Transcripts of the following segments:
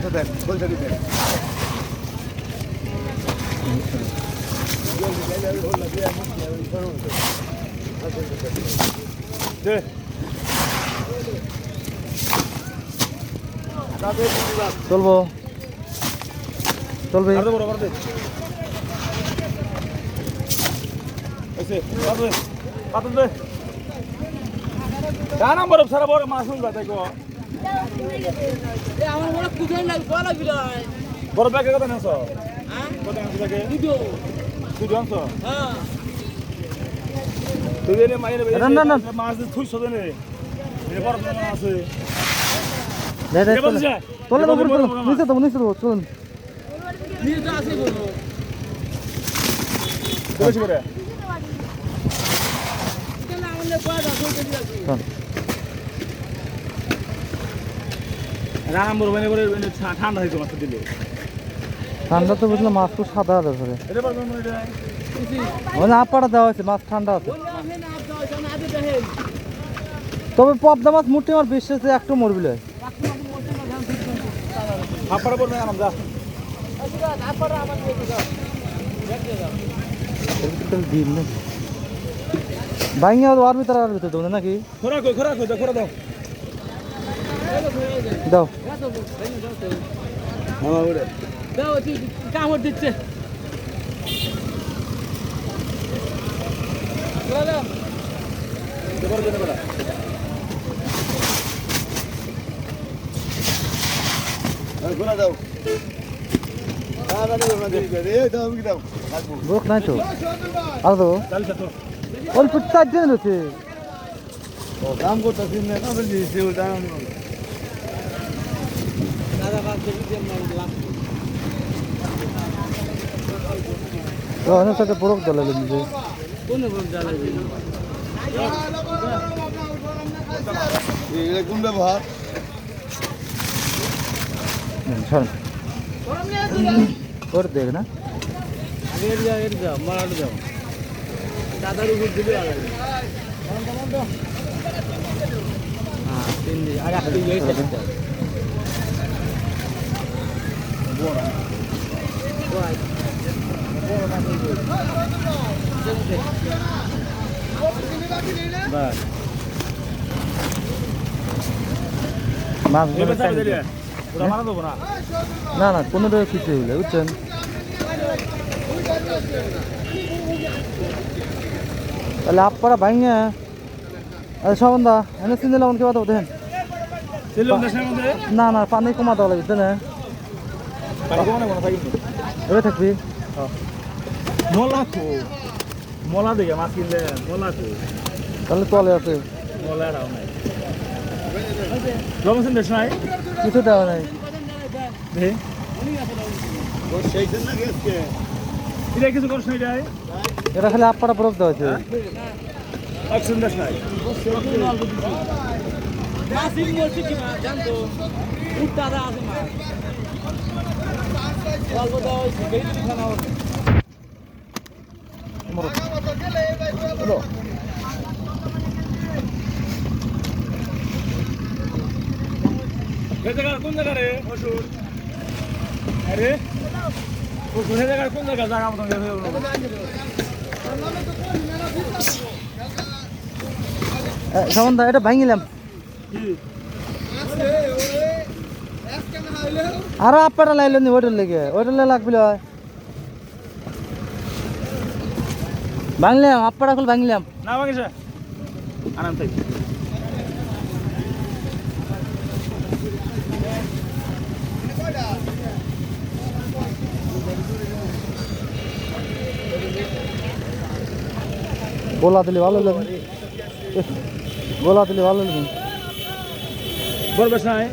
দেন বলতে দিতে চলবো চলবে সারা বড় মাছ তাই বড় ব্যাগে কত নেছ কত আনছো ব্যাগে দুটো আনছো তুই এনে মাইরে মাছ থুইছ দেনে এ বড় মাছ আছে দে দে তোলে নিচে তো চলুন নিচে আছে বলবো বেশি করে কেন আমাদের পাড়া ধরে দিয়েছি রাম বড় মানে করে ঠান্ডা হইতো মাছ দিলে ঠান্ডা তো বুঝলাম মাছ তো সাদা আছে ধরে এটা পারবে না এটা মানে আপাড়া দেওয়া হয়েছে মাছ ঠান্ডা আছে তবে পদ্মা মাছ মোটে আমার বিশ্বাস একটু মরবিলে আপাড়া পড়বে না যা দিন না ভাইয়া আর ভিতরে দেবো নাকি খোরা দাও দাও হ্যাঁ ওরে দাও তুই কামড় দিচ্ছে দেবার জন্য বড় খোরা দাও লোক নাই তো আর তো অল্প চার দিন হচ্ছে দাম করতেছি না বলছি সেও দাম অনেক সাথে বরফ জ্বালালে নিজে কোন ব্যবহার ওর দেখ না যাও মারাট যাও দাদার উপর দিলে হ্যাঁ তিন দিন আর একটা মাছ না না কোনো কিছু হইলে বুঝছেন তাহলে আপনারা ভাইয়া আরে সবন্দা এনে চিনি লবণ কেবা দেবো দেখেন না না পানি কমা দেওয়া লাগবে না এবার থাকবি মলা দেখে মাছ কিনলে মলা তাহলে তলে আছে মলা নাই লবণ দেশ নাই কিছু দেওয়া নাই এটা কিছু করছ না এটা খালি আপনারা বরফ দেওয়া হয়েছে অক্সিজেন দেশ নাই জানতো দাদা আছে মাছ অল্প দেওয়া হয়েছে খানা কোন জায়গা রে অসুর আরে কোন জায়গা জায়গা মতন সমন্দা এটা ভাঙিলাম আরো আপনারা লাইলেন ওইটার লেগে লাগবে ভাঙলাম আপনারা খুল ভাঙলাম না ভাঙিছে আনন্দ থাকি গোলা দিলে ভালো লাগে গোলা দিলে ভালো লাগে বড় বেশ নাই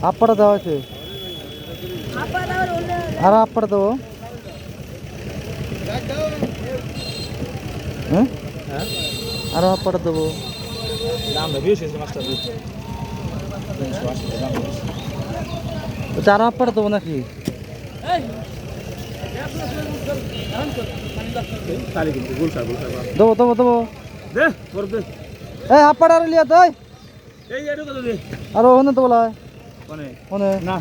আপনারা দেওয়া হয়েছে আর আপনারা দেবো হ্যাঁ আরো আপনারা দেবো দাম বেশি মাছটা আরো আপনারা দেবো নাকি দেবো দেবো দেবো দে বড় দে এই আপনারা লিয়া দেয় এই এটু কত দে আরো ওখানে তো বলা কোনে ওখানে না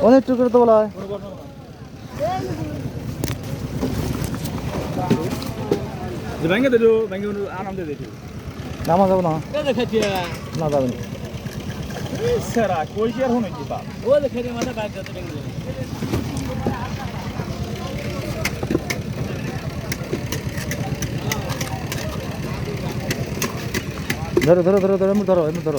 অনেক টুকরো তো বলা হয় যে ব্যাংকে দিলো ব্যাংকে আরাম দিয়ে দিলো নামা যাবো না ও দেখাচ্ছি না যাবেন সেরা কই কি আর হনো কি বা ও দেখাচ্ছি মাথা বাইক যাতে ব্যাংকে ধরো ধরো ধরো ধরো এমনি ধরো এমনি ধরো